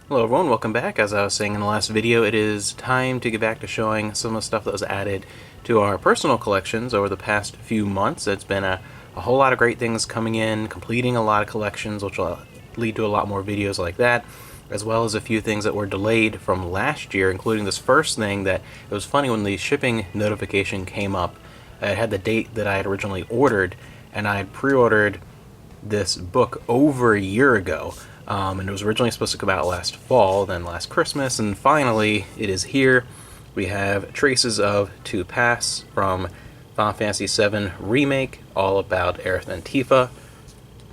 Hello everyone, welcome back. As I was saying in the last video, it is time to get back to showing some of the stuff that was added to our personal collections over the past few months. It's been a whole lot of great things coming in, completing a lot of collections, which will lead to a lot more videos like that, as well as a few things that were delayed from last year, including this first thing that it was funny when the shipping notification came up. It had the date that I had originally ordered, and I had pre-ordered this book over a year ago. And it was originally supposed to come out last fall, then last Christmas, and finally it is here. We have Traces of To Pass from Final Fantasy VII Remake, all about Aerith and Tifa.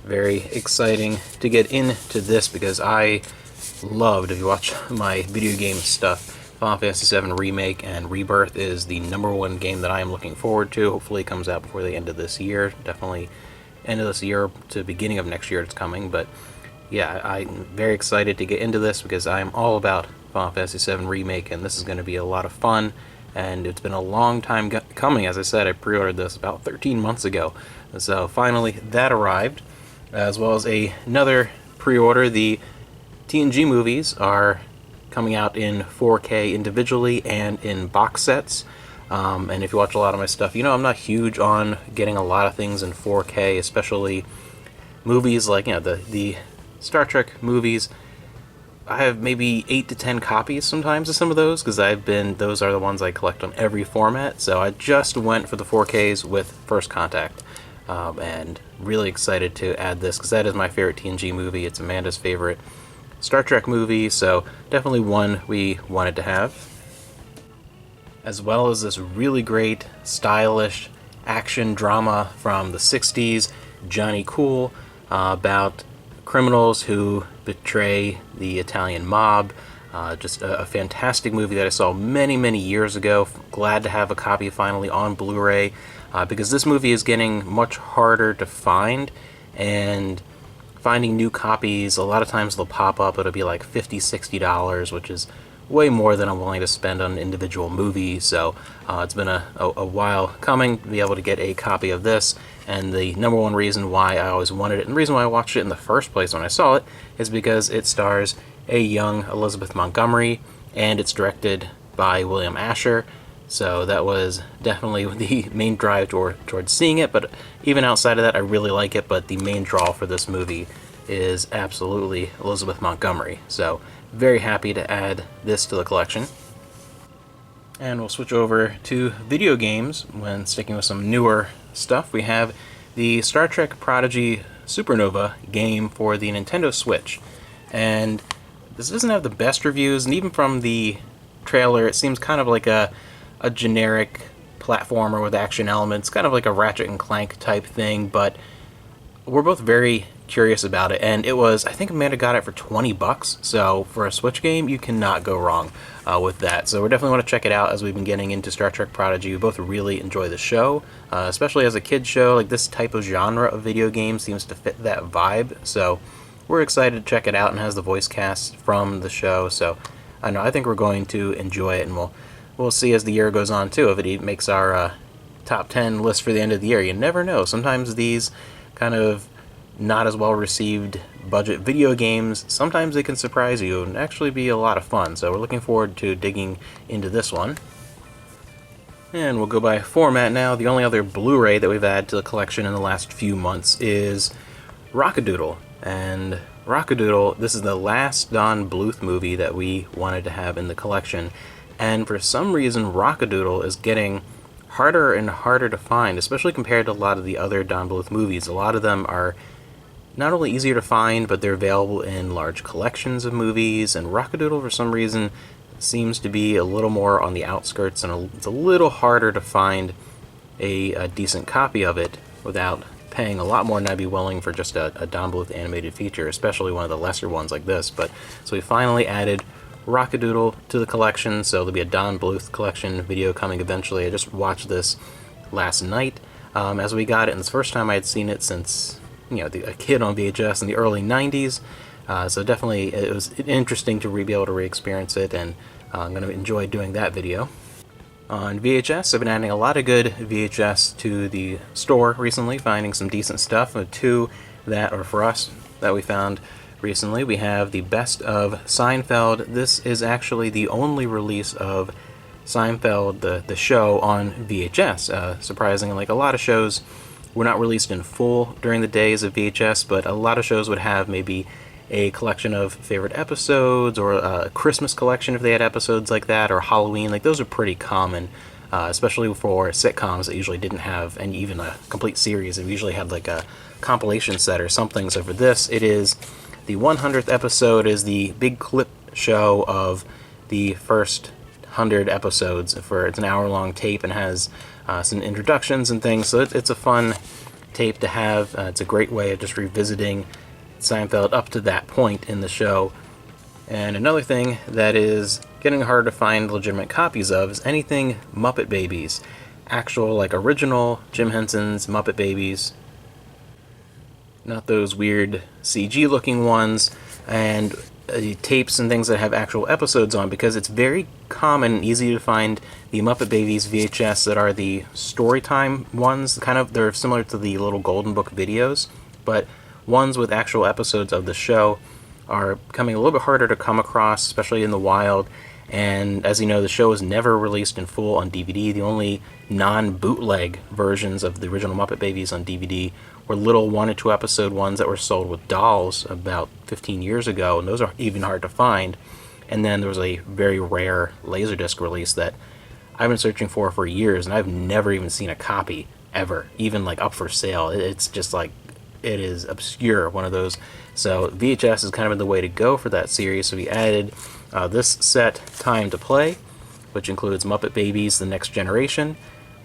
Very exciting to get into this because I loved, if you watch my video game stuff, Final Fantasy VII Remake and Rebirth is the #1 game that I am looking forward to. Hopefully it comes out before the end of this year. Definitely end of this year to beginning of next year it's coming, but yeah, I'm very excited to get into this because I am all about Final Fantasy VII Remake, and this is going to be a lot of fun, and it's been a long time coming. As I said, I pre-ordered this about 13 months ago, so finally that arrived, as well as another pre-order. The TNG movies are coming out in 4K individually and in box sets, and if you watch a lot of my stuff, you know I'm not huge on getting a lot of things in 4K, especially movies like, you know, the Star Trek movies. I have maybe 8 to 10 copies sometimes of some of those because those are the ones I collect on every format. So I just went for the 4Ks with First Contact, and really excited to add this because that is my favorite TNG movie. It's Amanda's favorite Star Trek movie, so definitely one we wanted to have. As well as this really great, stylish action drama from the 60s, Johnny Cool, about criminals who betray the Italian mob. Just a fantastic movie that I saw many years ago. Glad to have a copy finally on Blu-ray, because this movie is getting much harder to find, and finding new copies, a lot of times they'll pop up, it'll be like $50, $60, which is way more than I'm willing to spend on an individual movie. So it's been a while coming to be able to get a copy of this, and the #1 reason why I always wanted it, and the reason why I watched it in the first place when I saw it, is because it stars a young Elizabeth Montgomery, and it's directed by William Asher. So that was definitely the main drive towards seeing it, but even outside of that, I really like it, but the main draw for this movie is absolutely Elizabeth Montgomery. So very happy to add this to the collection. And we'll switch over to video games when sticking with some newer stuff. We have the Star Trek Prodigy Supernova game for the Nintendo Switch. And this doesn't have the best reviews, and even from the trailer, it seems kind of like a generic platformer with action elements, kind of like a Ratchet and Clank type thing, but we're both very curious about it, and it was, I think Amanda got it for 20 bucks, so for a Switch game, you cannot go wrong with that. So we definitely want to check it out as we've been getting into Star Trek Prodigy. We both really enjoy the show, especially as a kid's show. Like, this type of genre of video game seems to fit that vibe, so we're excited to check it out, and has the voice cast from the show, so I think we're going to enjoy it, and we'll see as the year goes on too, if it makes our top 10 list for the end of the year. You never know. Sometimes these kind of not as well received budget video games, sometimes they can surprise you and actually be a lot of fun. So we're looking forward to digging into this one. And we'll go by format now. The only other Blu-ray that we've added to the collection in the last few months is RockaDoodle. And RockaDoodle, this is the last Don Bluth movie that we wanted to have in the collection. And for some reason, RockaDoodle is getting harder and harder to find, especially compared to a lot of the other Don Bluth movies. A lot of them are not only easier to find, but they're available in large collections of movies, and RockaDoodle, for some reason, seems to be a little more on the outskirts, and it's a little harder to find a decent copy of it without paying a lot more than I'd be willing for just a Don Bluth animated feature, especially one of the lesser ones like this. But so we finally added RockaDoodle to the collection, so there'll be a Don Bluth collection video coming eventually. I just watched this last night as we got it, and it's the first time I had seen it since, you know, a kid on VHS in the early 90s, so definitely it was interesting to be able to re-experience it, and I'm going to enjoy doing that video. On VHS, I've been adding a lot of good VHS to the store recently, finding some decent stuff. Two that are for us that we found recently. We have the Best of Seinfeld. This is actually the only release of Seinfeld, the show, on VHS. Surprisingly, like a lot of shows were not released in full during the days of VHS, but a lot of shows would have maybe a collection of favorite episodes, or a Christmas collection if they had episodes like that, or Halloween. Like those are pretty common, especially for sitcoms that usually didn't have even a complete series. They usually had like a compilation set or something. So for this, it is the 100th episode, is the big clip show of the first 100 episodes. It's an hour-long tape and has some introductions and things, so it's a fun tape to have. It's a great way of just revisiting Seinfeld up to that point in the show. And another thing that is getting hard to find legitimate copies of is anything Muppet Babies. Actual, like, original Jim Henson's Muppet Babies. Not those weird CG-looking ones, and tapes and things that have actual episodes on, because it's very common and easy to find the Muppet Babies VHS that are the Storytime ones. They're similar to the little Golden Book videos, but ones with actual episodes of the show are becoming a little bit harder to come across, especially in the wild. And as you know, the show was never released in full on DVD. The only non-bootleg versions of the original Muppet Babies on DVD were little 1 or 2 episode ones that were sold with dolls about 15 years ago, and those are even hard to find. And then there was a very rare Laserdisc release that I've been searching for years, and I've never even seen a copy ever, even like up for sale. It's just like, it is obscure, one of those. So VHS is kind of been the way to go for that series. So we added this set, Time to Play, which includes Muppet Babies: The Next Generation,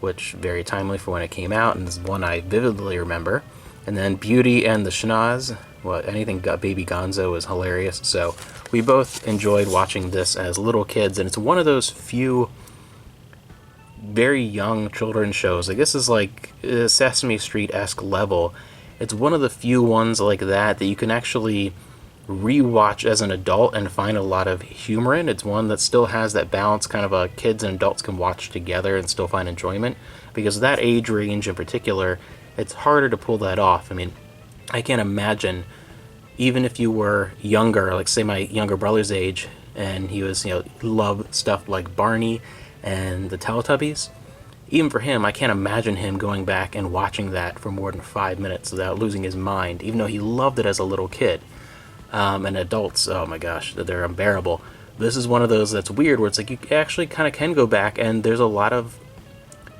which very timely for when it came out, and is one I vividly remember. And then Beauty and the Schnoz. Well, anything Baby Gonzo is hilarious. So we both enjoyed watching this as little kids, and it's one of those few very young children's shows. Like, this is like a Sesame Street-esque level. It's one of the few ones like that you can actually rewatch as an adult and find a lot of humor in. It's one that still has that balance, kind of a kids and adults can watch together and still find enjoyment, because that age range in particular, it's harder to pull that off. I mean, I can't imagine, even if you were younger, like say my younger brother's age, and he was, loved stuff like Barney and the Teletubbies, even for him, I can't imagine him going back and watching that for more than 5 minutes without losing his mind, even though he loved it as a little kid. And adults, oh my gosh, they're unbearable. This is one of those that's weird, where it's like you actually kind of can go back, and there's a lot of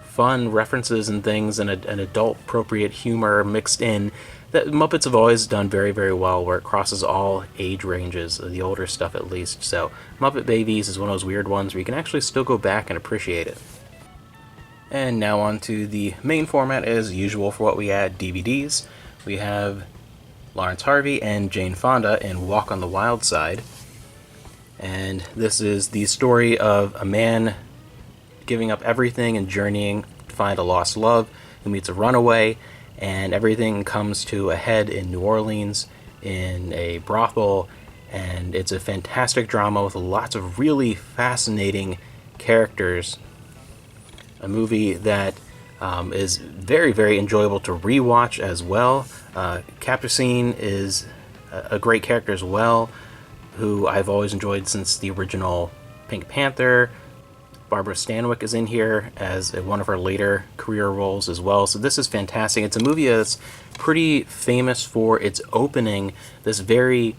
fun references and things, and an adult-appropriate humor mixed in that Muppets have always done very, very well, where it crosses all age ranges, the older stuff at least. So Muppet Babies is one of those weird ones where you can actually still go back and appreciate it. And now on to the main format as usual for what we add, DVDs. We have Lawrence Harvey and Jane Fonda in Walk on the Wild Side. And this is the story of a man giving up everything and journeying to find a lost love, who meets a runaway, and everything comes to a head in New Orleans in a brothel. And it's a fantastic drama with lots of really fascinating characters. A movie that is very, very enjoyable to rewatch as well. Capucine is a great character as well, who I've always enjoyed since the original Pink Panther. Barbara Stanwyck is in here as one of her later career roles as well. So this is fantastic. It's a movie that's pretty famous for its opening, this very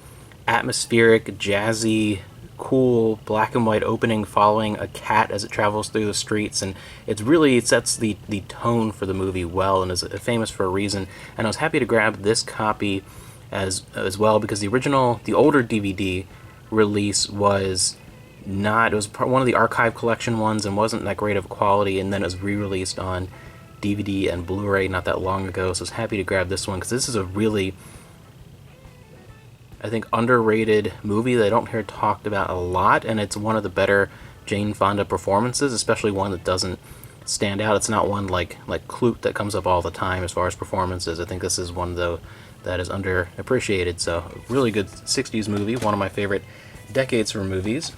atmospheric, jazzy, cool black and white opening following a cat as it travels through the streets, and it sets the tone for the movie well, and is famous for a reason. And I was happy to grab this copy as well, because the older DVD release was not, it was one of the archive collection ones and wasn't that great of quality, and then it was re-released on DVD and Blu-ray not that long ago. So I was happy to grab this one, because this is a really, I think, underrated movie that I don't hear talked about a lot, and it's one of the better Jane Fonda performances, especially one that doesn't stand out. It's not one like Clute that comes up all the time as far as performances. I think this is one, though, that is underappreciated. So, really good 60s movie, one of my favorite decades for movies.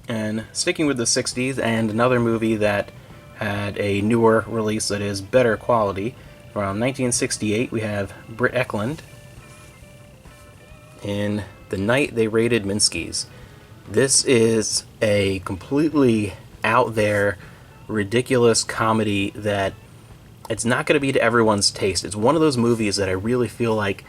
And sticking with the 60s, and another movie that had a newer release that is better quality. From 1968, we have Brit Eklund in The Night They Raided Minsky's. This is a completely out there, ridiculous comedy that it's not going to be to everyone's taste. It's one of those movies that I really feel like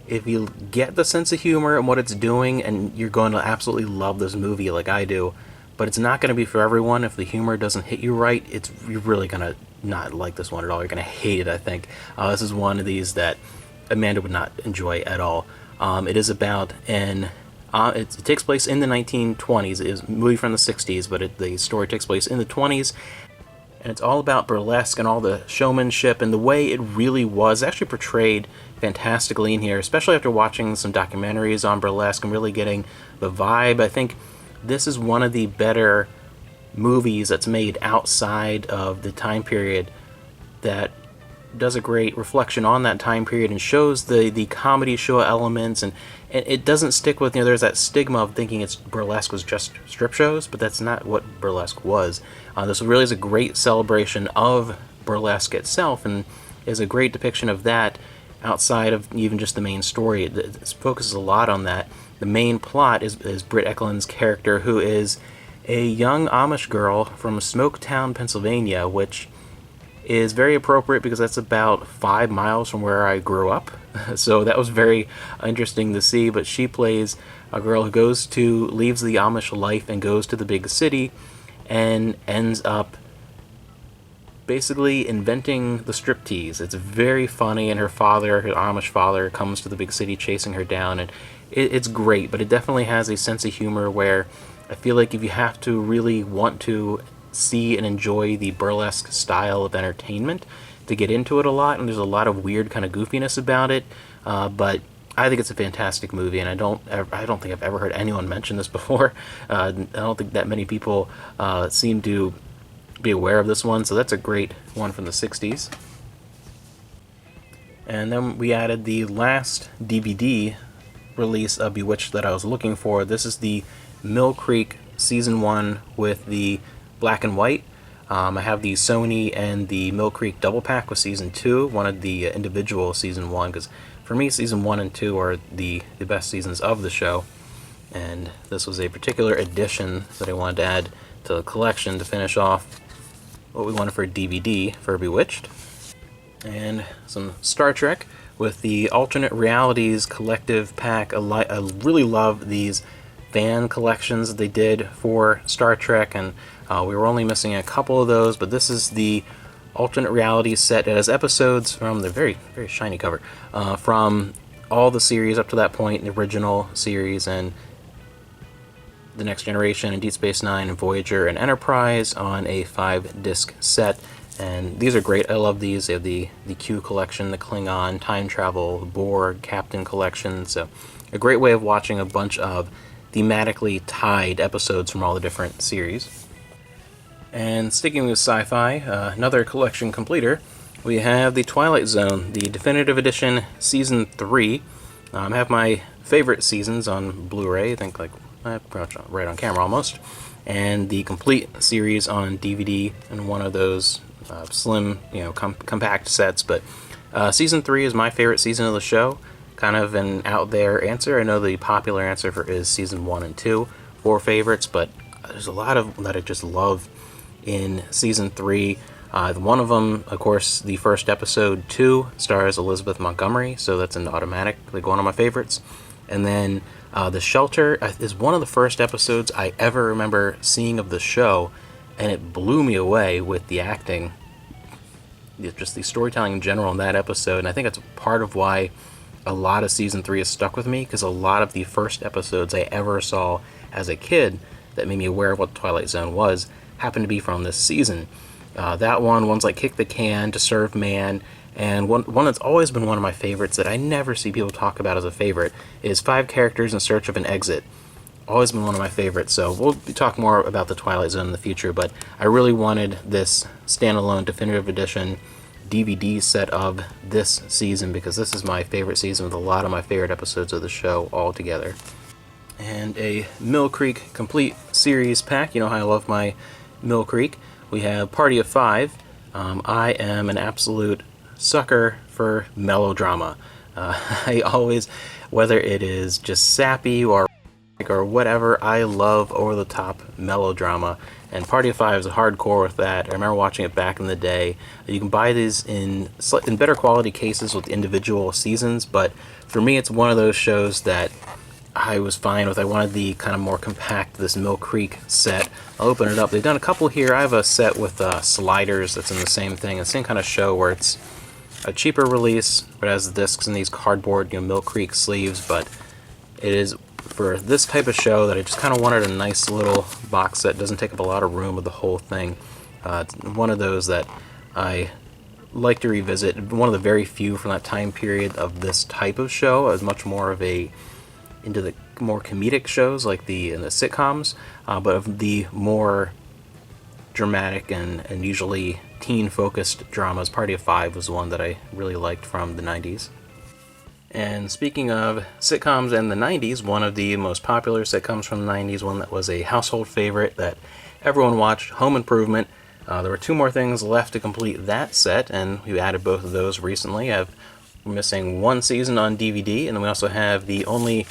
if you get the sense of humor and what it's doing, and you're going to absolutely love this movie like I do, but it's not going to be for everyone. If the humor doesn't hit you right, you're really going to not like this one at all. You're going to hate it, I think. This is one of these that Amanda would not enjoy at all. It is about it takes place in the 1920s. It is a movie from the 60s, but the story takes place in the 20s. And it's all about burlesque and all the showmanship and the way it really was actually portrayed fantastically in here, especially after watching some documentaries on burlesque and really getting the vibe. I think this is one of the better movies that's made outside of the time period that does a great reflection on that time period and shows the comedy show elements, and it doesn't stick with, there's that stigma of thinking burlesque was just strip shows, but that's not what burlesque was. This really is a great celebration of burlesque itself, and is a great depiction of that outside of even just the main story. It focuses a lot on that. The main plot is Brit Eklund's character, who is a young Amish girl from Smoketown, Pennsylvania, which is very appropriate because that's about 5 miles from where I grew up. So that was very interesting to see. But she plays a girl who leaves the Amish life and goes to the big city and ends up basically inventing the striptease. It's very funny, and her Amish father, comes to the big city chasing her down, and it's great, but it definitely has a sense of humor where I feel like if you have to really want to see and enjoy the burlesque style of entertainment to get into it a lot, and there's a lot of weird kind of goofiness about it, but I think it's a fantastic movie, and I don't think I've ever heard anyone mention this before. I don't think that many people seem to be aware of this one, so that's a great one from the 60s. And then we added the last DVD release of Bewitched that I was looking for. This is the Mill Creek Season 1 with the black and white. I have the Sony and the Mill Creek double pack with Season 2, wanted the individual Season 1, because for me Season 1 and 2 are the best seasons of the show, and this was a particular edition that I wanted to add to the collection to finish off what we wanted for a DVD for Bewitched. And some Star Trek with the Alternate Realities Collective Pack. I really love these fan collections that they did for Star Trek, and we were only missing a couple of those, but this is the Alternate Realities set. It has episodes from the very, very shiny cover, from all the series up to that point, the original series, and The Next Generation, and Deep Space Nine, and Voyager, and Enterprise on a 5-disc set. And these are great. I love these. They have the Q collection, the Klingon, Time Travel, the Borg, Captain collection. So a great way of watching a bunch of thematically tied episodes from all the different series. And sticking with sci-fi, another collection completer, we have the Twilight Zone, the Definitive Edition Season 3. I have my favorite seasons on Blu-ray, I think pretty much right on camera almost, and the complete series on DVD in one of those slim, compact sets. But Season 3 is my favorite season of the show. Kind of an out there answer. I know the popular answer is Season 1 and 2 for favorites, but there's a lot of that I just love in Season 3. One of them, of course, the first episode 2 stars Elizabeth Montgomery, so that's an automatic, one of my favorites. And then The Shelter is one of the first episodes I ever remember seeing of the show, and it blew me away with the acting, just the storytelling in general in that episode. And I think that's part of why a lot of Season 3 has stuck with me, because a lot of the first episodes I ever saw as a kid that made me aware of what Twilight Zone was happened to be from this season. That one's like Kick the Can, To Serve Man, and one that's always been one of my favorites that I never see people talk about as a favorite is 5 Characters in Search of an Exit. Always been one of my favorites, so we'll talk more about the Twilight Zone in the future, but I really wanted this standalone Definitive Edition DVD set of this season because this is my favorite season with a lot of my favorite episodes of the show all together. And a Mill Creek complete series pack. You know how I love my Mill Creek. We have Party of 5. I am an absolute sucker for melodrama. I always whether it is just sappy or whatever, I love over-the-top melodrama, and Party of Five is hardcore with that. I remember watching it back in the day. You can buy these in better quality cases with individual seasons, but for me it's one of those shows that I was fine with. I wanted the kind of more compact, this Mill Creek set. I'll open it up. They've done a couple here. I have a set with sliders that's in the same thing, the same kind of show where it's a cheaper release, but it has the discs in these cardboard, Mill Creek sleeves, but it is for this type of show that I just kind of wanted a nice little box set. Doesn't take up a lot of room with the whole thing. It's one of those that I like to revisit. One of the very few from that time period of this type of show. I was much more of into the more comedic shows like the sitcoms, but of the more dramatic and usually teen-focused dramas, Party of Five was one that I really liked from the 90s. And speaking of sitcoms and the 90s, one of the most popular sitcoms from the 90s, one that was a household favorite that everyone watched, Home Improvement. There were two more things left to complete that set, and we added both of those recently. We're missing one season on DVD, and then we also have the only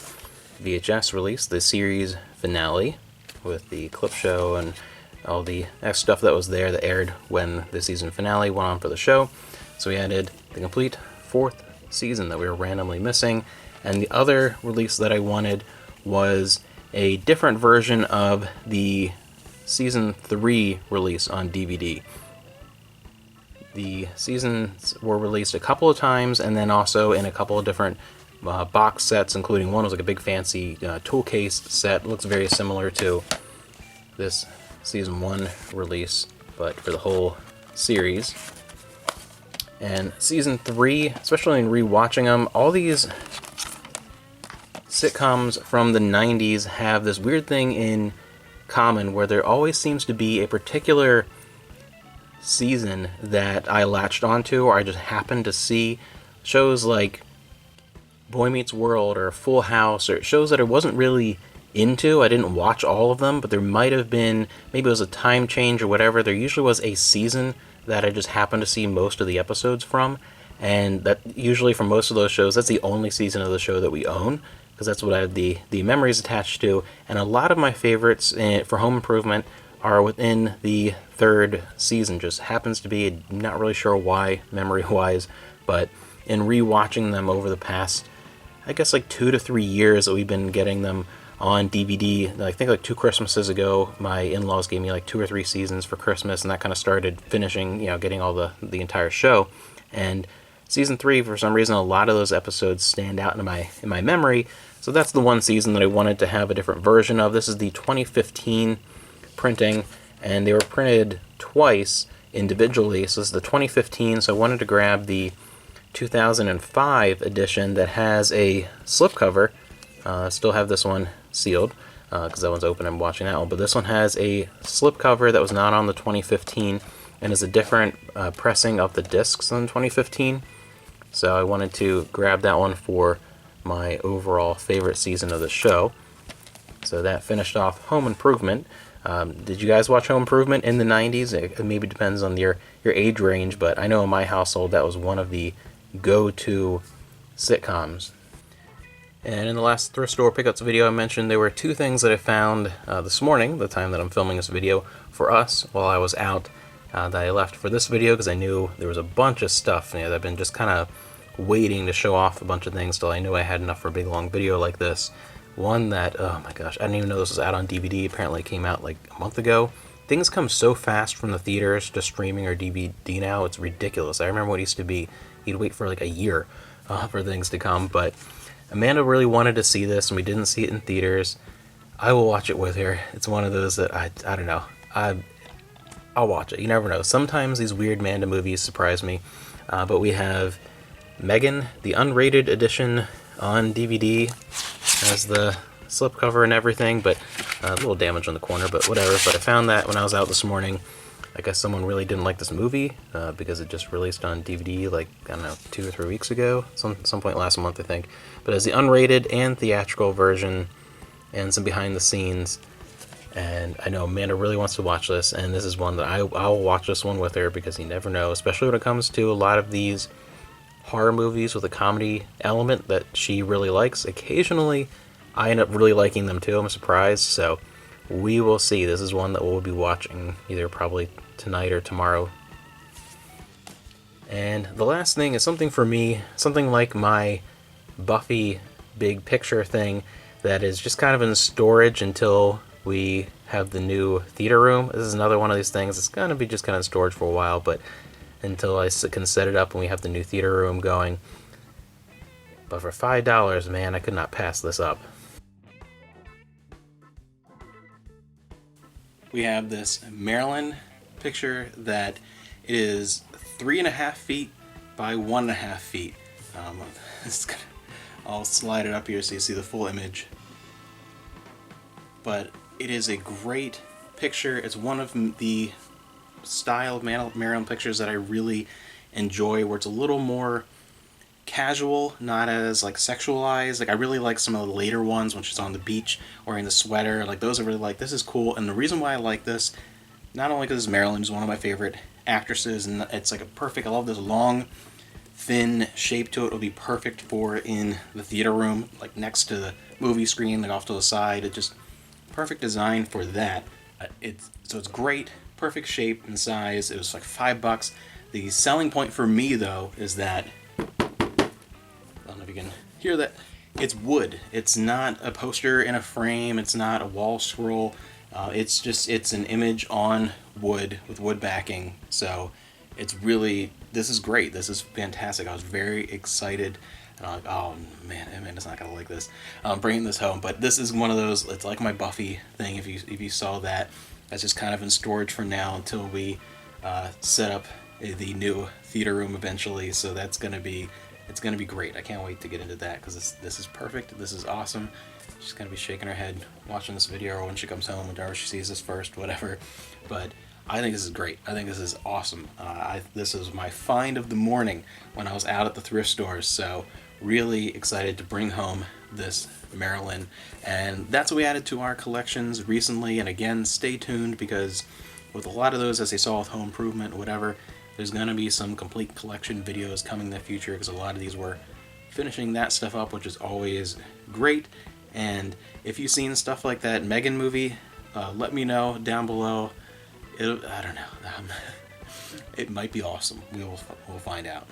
VHS release, the series finale, with the clip show and all the extra stuff that was there that aired when the season finale went on for the show. So we added the complete fourth season that we were randomly missing, and the other release that I wanted was a different version of the season 3 release on DVD. The seasons were released a couple of times, and then also in a couple of different box sets, including one was like a big fancy tool case set. It looks very similar to this season 1 release, but for the whole series. And season 3, especially in rewatching them, all these sitcoms from the 90s have this weird thing in common where there always seems to be a particular season that I latched onto or I just happened to see. Shows like Boy Meets World or Full House, or shows that I wasn't really into. I didn't watch all of them, but there might have been, maybe it was a time change or whatever, there usually was a season that I just happened to see most of the episodes from, and that usually for most of those shows, that's the only season of the show that we own, because that's what I have the memories attached to. And a lot of my favorites for Home Improvement are within the third season. Just happens to be, not really sure why, memory-wise, but in rewatching them over the past, I guess like 2 to 3 years that we've been getting them on DVD. I think like 2 Christmases ago, my in-laws gave me like 2 or 3 seasons for Christmas, and that kind of started finishing, getting all the entire show. And season 3, for some reason, a lot of those episodes stand out in my memory. So that's the one season that I wanted to have a different version of. This is the 2015 printing, and they were printed twice individually. So this is the 2015, so I wanted to grab the 2005 edition that has a slipcover. Still have this one sealed because that one's open. I'm watching that one, but this one has a slipcover that was not on the 2015 and is a different pressing of the discs than 2015. So I wanted to grab that one for my overall favorite season of the show. So that finished off Home Improvement. Did you guys watch Home Improvement in the 90s? It maybe depends on your age range, but I know in my household that was one of the go-to sitcoms. And in the last thrift store pickups video I mentioned there were 2 things that I found this morning, the time that I'm filming this video, for us while I was out, that I left for this video because I knew there was a bunch of stuff that I've been just kind of waiting to show off a bunch of things till I knew I had enough for a big long video like this. One that, oh my gosh, I didn't even know this was out on DVD. Apparently it came out like a month ago. Things come so fast from the theaters to streaming or DVD now, it's ridiculous. I remember what it used to be, you'd wait for like a year for things to come, but Amanda really wanted to see this, and we didn't see it in theaters. I will watch it with her. It's one of those that I don't know. I'll watch it. You never know. Sometimes these weird Amanda movies surprise me. But we have Megan, the unrated edition on DVD, has the slipcover and everything, but a little damage on the corner, but whatever. But I found that when I was out this morning. I guess someone really didn't like this movie because it just released on DVD like, I don't know, 2 or 3 weeks ago, some point last month, I think. But as the unrated and theatrical version and some behind the scenes, and I know Amanda really wants to watch this, and this is one that I will watch this one with her because you never know, especially when it comes to a lot of these horror movies with a comedy element that she really likes. Occasionally, I end up really liking them too. I'm surprised, so we will see. This is one that we'll be watching either probably tonight or tomorrow. And the last thing is something for me, something like my Buffy big picture thing that is just kind of in storage until we have the new theater room. This is another one of these things. It's going to be just kind of in storage for a while, but until I can set it up and we have the new theater room going. But for $5, man, I could not pass this up. We have this Marilyn picture that is 3.5 feet by 1.5 feet. I'll slide it up here so you see the full image. But it is a great picture. It's one of the style of Marilyn pictures that I really enjoy, where it's a little more casual, not as like sexualized. Like I really like some of the later ones when she's on the beach wearing the sweater. Like those are really like, this is cool. And the reason why I like this, not only because Marilyn is one of my favorite actresses, and it's like a perfect, I love this long thin shape to it. It'll be perfect for in the theater room, like next to the movie screen, like off to the side. It just perfect design for that. It's great, perfect shape and size. It was like $5. The selling point for me though is that, I don't know if you can hear that, it's wood. It's not a poster in a frame. It's not a wall scroll. It's an image on wood with wood backing. So it's really, this is great. This is fantastic. I was very excited. And I'm like, oh man, Amanda's not gonna like this. I'm bringing this home, but this is one of those. It's like my Buffy thing. If you saw that, that's just kind of in storage for now until we set up the new theater room eventually. So it's gonna be great. I can't wait to get into that because this is perfect. This is awesome. She's gonna be shaking her head watching this video, or when she comes home, whenever she sees this first, whatever. But I think this is great. I think this is awesome. This is my find of the morning when I was out at the thrift stores. So really excited to bring home this Marilyn. And that's what we added to our collections recently. And again, stay tuned, because with a lot of those, as they saw with Home Improvement or whatever, there's going to be some complete collection videos coming in the future, because a lot of these were finishing that stuff up, which is always great. And if you've seen stuff like that Megan movie, let me know down below. I don't know. It might be awesome. We'll find out.